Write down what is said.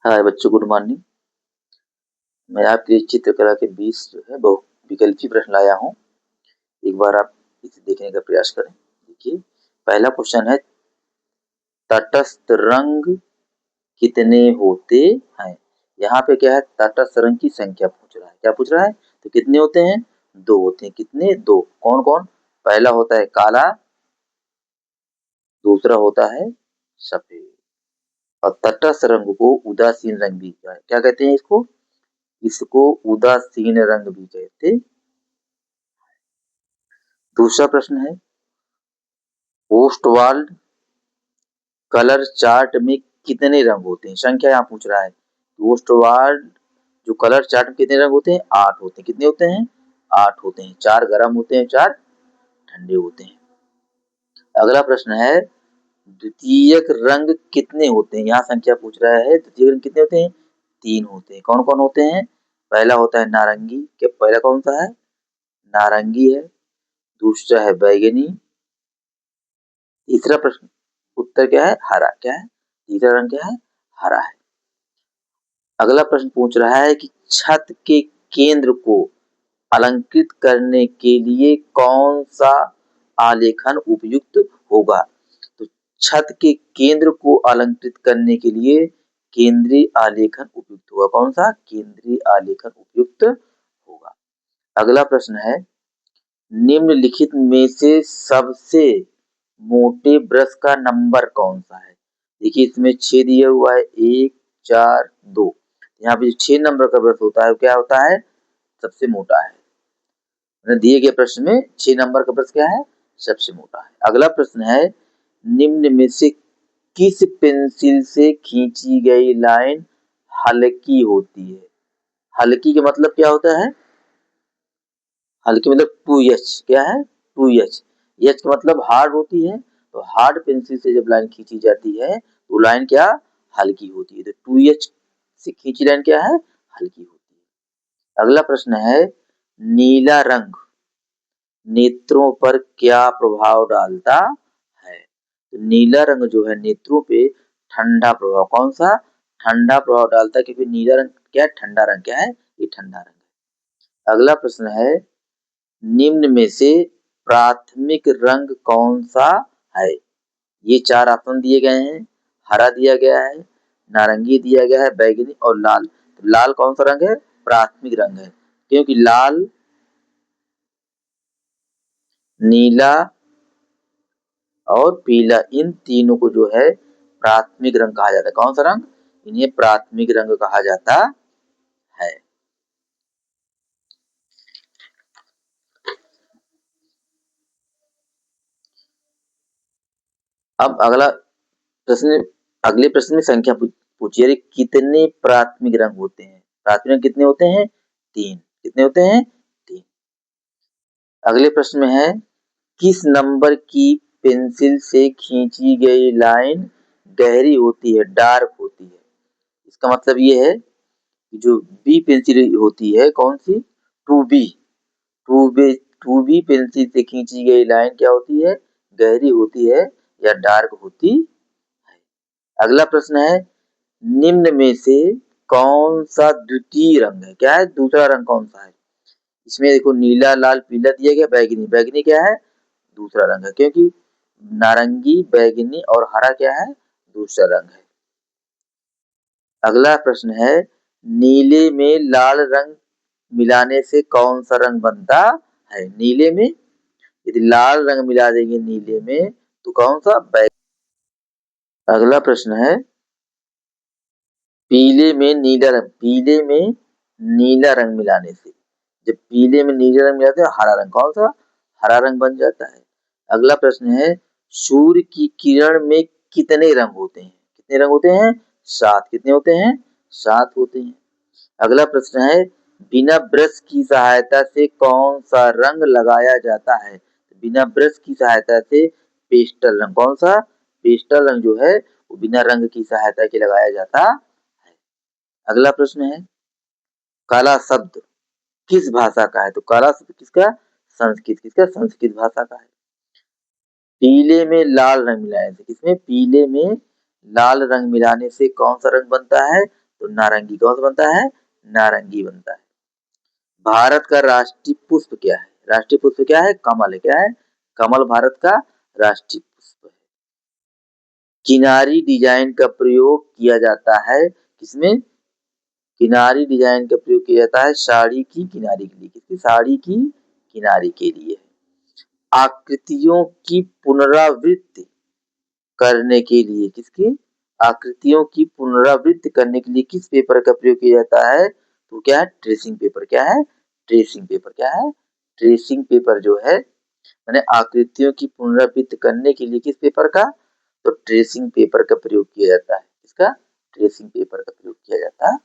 हाय बच्चों, good morning. मैं आपके लिए चित्रकला के 20 जो है बहु विकल्पी प्रश्न लाया हूँ। एक बार आप इसे देखने का प्रयास करें। देखिए, पहला क्वेश्चन है, तटस्थ रंग कितने होते हैं। यहाँ पे क्या है, तटस्थ रंग की संख्या पूछ रहा है। क्या पूछ रहा है? तो कितने होते हैं? 2 होते हैं। कितने? 2। कौन कौन? पहला होता है काला, दूसरा होता है सफेद। और तटस्थ रंग को उदासीन रंग भी क्या कहते हैं? इसको इसको उदासीन रंग भी कहते हैं। दूसरा प्रश्न है, पोस्टवाल्ड कलर चार्ट में कितने रंग होते हैं। संख्या यहाँ पूछ रहा है। पोस्टवाल्ड जो कलर चार्ट में कितने रंग होते हैं? 8 होते हैं। कितने होते हैं? 8 होते हैं। 4 गर्म होते हैं, 4 ठंडे होते हैं। अगला प्रश्न है, द्वितीयक रंग कितने होते हैं। यहाँ संख्या पूछ रहा है। द्वितीयक रंग कितने होते हैं? 3 होते हैं। कौन कौन होते हैं? पहला होता है नारंगी। क्या पहला कौन सा है? नारंगी है। दूसरा है बैगनी। तीसरा प्रश्न उत्तर क्या है? हरा। क्या है? तीसरा रंग क्या है? हरा है। अगला प्रश्न पूछ रहा है कि छत के केंद्र को अलंकृत करने के लिए कौन सा आलेखन उपयुक्त होगा। तो छत के केंद्र को अलंकृत करने के लिए केंद्रीय आलेखन उपयुक्त होगा। कौन सा? केंद्रीय आलेखन उपयुक्त होगा। अगला प्रश्न है, निम्नलिखित में से सबसे मोटे ब्रश का नंबर कौन सा है। देखिए, इसमें 6 दिया हुआ है, 1, 4, 2। यहाँ पे जो 6 नंबर का ब्रश होता है वो क्या होता है? सबसे मोटा है। दिए गए प्रश्न में 6 नंबर का ब्रश क्या है? सबसे मोटा है। अगला प्रश्न है, निम्न में से किस पेंसिल से खींची गई लाइन हल्की होती है। हल्की का मतलब क्या होता है? हल्की मतलब 2H। क्या है? 2H। H का मतलब हार्ड होती है। तो हार्ड पेंसिल से जब लाइन खींची जाती है तो लाइन क्या? हल्की होती है। तो 2H से खींची लाइन क्या है? हल्की होती है। अगला प्रश्न है, नीला रंग नेत्रों पर क्या प्रभाव डालता है। तो नीला रंग जो है नेत्रों पे ठंडा प्रभाव। कौन सा? ठंडा प्रभाव डालता है, क्योंकि नीला रंग क्या है? ठंडा रंग। क्या है? ये ठंडा रंग है। अगला प्रश्न है, निम्न में से प्राथमिक रंग कौन सा है। ये 4 ऑप्शन दिए गए हैं। हरा दिया गया है, नारंगी दिया गया है, बैगनी और लाल। तो लाल कौन सा रंग है? प्राथमिक रंग है, क्योंकि लाल, नीला और पीला इन तीनों को जो है प्राथमिक रंग कहा जाता है। कौन सा रंग? इन्हें प्राथमिक रंग कहा जाता है। अब अगले प्रश्न में संख्या पूछिए, कितने प्राथमिक रंग होते हैं। प्राथमिक रंग कितने होते हैं? 3। कितने होते हैं? 3। अगले प्रश्न में है, किस नंबर की पेंसिल से खींची गई लाइन गहरी होती है, डार्क होती है। इसका मतलब ये है कि जो बी पेंसिल होती है, कौन सी? 2B। 2B 2B पेंसिल से खींची गई लाइन क्या होती है? गहरी होती है या डार्क होती है। अगला प्रश्न है, निम्न में से कौन सा द्वितीय रंग है। क्या है? दूसरा रंग कौन सा है। इसमें देखो, नीला, लाल, पीला दिया गया। बैगनी। बैगनी क्या है? दूसरा रंग है, क्योंकि नारंगी, बैगनी और हरा क्या है? दूसरा रंग है। अगला प्रश्न है, नीले में लाल रंग मिलाने से कौन सा रंग बनता है। नीले में यदि लाल रंग मिला देंगे नीले में तो कौन सा? बैगनी। अगला प्रश्न है, पीले में नीला रंग, पीले में नीला रंग मिलाने से, जब पीले में नीला रंग मिलाते हैं हरा रंग, कौन सा? हरा रंग बन जाता है। अगला प्रश्न है, सूर्य की किरण में कितने रंग होते हैं। कितने रंग होते हैं? 7। कितने होते हैं? 7 होते हैं। अगला प्रश्न है, बिना ब्रश की सहायता से कौन सा रंग लगाया जाता है। बिना ब्रश की सहायता से पेस्टल रंग। कौन सा? पेस्टल रंग जो है वो बिना रंग की सहायता के लगाया जाता है। अगला प्रश्न है, काला शब्द किस भाषा का है। तो काला शब्द किसका? संस्कृत। किसका? संस्कृत भाषा का है। पीले में लाल रंग मिलाने से, किसमें? पीले में लाल रंग मिलाने से कौन सा रंग बनता है? तो तो नारंगी कौन सा बनता है? नारंगी बनता है। भारत का राष्ट्रीय पुष्प क्या है? राष्ट्रीय पुष्प क्या है? कमल है। क्या है? कमल भारत का राष्ट्रीय पुष्प है। किनारी डिजाइन का प्रयोग किया जाता है किसमें? किनारी डिजाइन का प्रयोग किया जाता है साड़ी की किनारी के लिए। किसकी? साड़ी की किनारी के लिए। आकृतियों की पुनरावृत्ति करने के लिए किसकी? आकृतियों की पुनरावृत्ति करने के लिए किस पेपर का प्रयोग किया जाता है? तो क्या है? Tracing paper. क्या है? Tracing paper. क्या है? ट्रेसिंग पेपर जो है मैंने आकृतियों की पुनरावृत्ति करने के लिए किस पेपर का? तो ट्रेसिंग पेपर का प्रयोग किया जाता है। इसका ट्रेसिंग पेपर का प्रयोग किया जाता है।